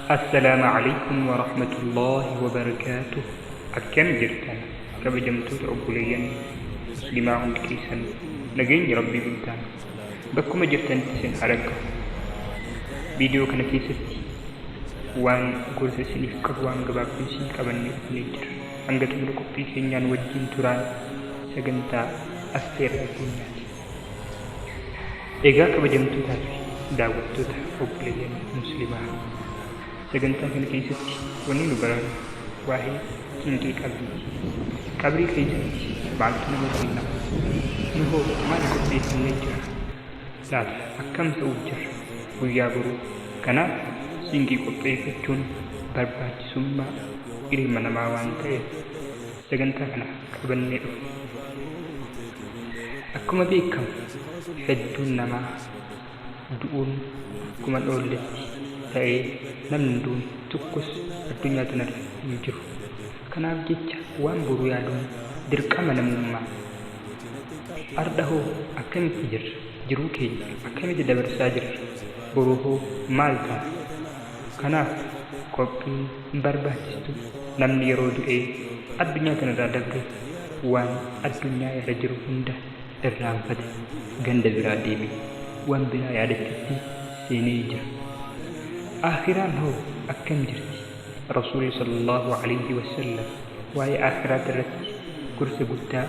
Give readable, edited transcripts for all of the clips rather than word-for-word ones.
السلام عليكم ورحمة الله وبركاته. أكم جرتان كبجمتو أبوليا مسلما عند كيسان نجين ربي بنتان بكم جرتان تسين حركة فيديو كان كيستي وان قلت سنف كبوان قباب بنسين كبني نجر أنجت ملكو في سنيان وجين تران سجنتا أستير الدنيا إيجا كبجمتو تاتي داوتو أبوليا مسلما sagantaa kana keessatti wanni nu barannu waa'ee cinqii qabrii keessatti maaltu nama kenna nu hoo maal qopheeffannee jira laata akkam ta'uuf jirra guyyaa boruu kanaaf cinqii qopheeffachuun barbaachisummaa ilma namaa waan ta'eef sagantaa kana qabannee dhufne. Akkuma beekamu hedduun namaa du'uun akkuma dhoolletti ta'ee namni duun tokkos addunyaa kanarra hin jiru. Kanaaf jecha waan boruu yaaduun dirqama namummaa. Arda hoo akkamitti jirra? Jiruu keenya akkamitti dabarsaa jirra? Boruu hoo maal ta'a? Kanaaf qophiin barbaachistu namni yeroo du'ee addunyaa kanarraa darbe waan addunyaa irra jiru hunda irraanfate ganda biraa deeme waan biraa yaadachuutti seenee jira. آخران هو أكم جرتي رسول صلى الله عليه وسلم وهي آخرات الرتي كرسي بتاء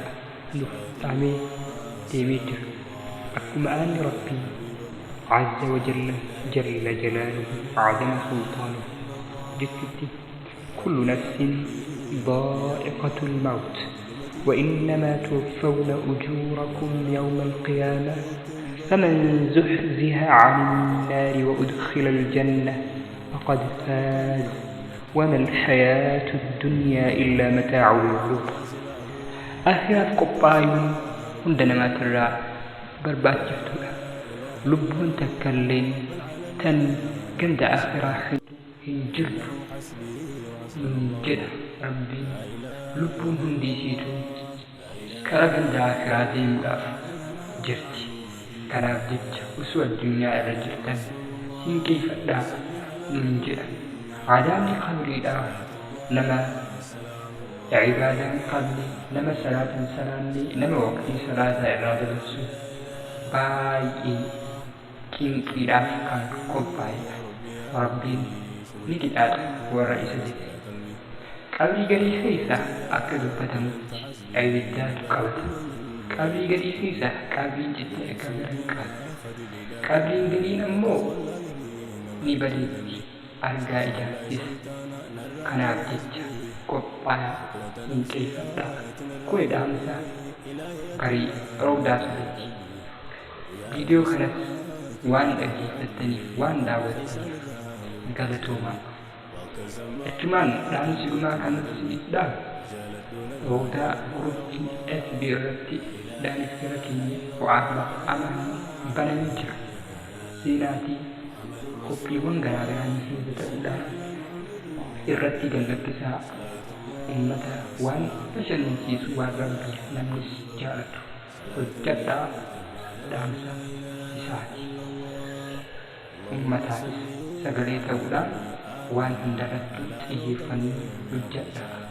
نفتعمي تيميتر أكم آن ربي عز وجل جل جلاله عظم سلطانه جتتي كل نفس ضائقة الموت وإنما توفون أجوركم يوم القيامة فمن زحزح عن النار وأدخل الجنة فقد فاز وما الحياة الدنيا إلا متاع الغرور. آخرات قبائل عندنا ما ترى بربات جفتولا لبون تكلين تن كند آخرة هنجر هنجر ربي لبون هندي سيتو كرا كند آخرة ديمغاف جرتي kanaaf jecha osoo addunyaa irra jirtan sinqeeffadhaa nun jedha. Aadaamni qabriidhaa nama ibaadaa hin qabne, nama salaata hin salaanne, nama waqtii salaataa irraa dabarsu baay'ee qinqiidhaaf kan qophaa'edha. Rabbiin ni qixaaxa warra isa jibbe. Qabrii gadii keessaa akka dubbatamutti ibiddaatu qabata. Qabrii gadii keessaa qabrii jettee akka biran qabu. Qabriin gadiin ammoo ni bareeddi argaa ijaarsis. Kanaaf jecha qophaa'aa sinqeeffadhaa. Kuni dhaamsaa barii roobdaa turetti. Viidiyoo kanas waan dhaggeeffattaniif waan daawwattaniif galatoomaa. Achumaan dhaamsi dhumaa kanas idhaan roobdaa guruppi FB irratti daaniftira keenya bu'aaf amaan bananii jira. Seenaatii qophiiwwan garaagaraa ni ta'uudhaan irratti gallakkisaa uummata waan bashannansiisu waan rabbii namnis jaalatu hojjedhaa dhaamsa isaati. Uummataafis sagalee ta'uudhaan waan hundarratti xiyyeeffannoo hojjedhaa.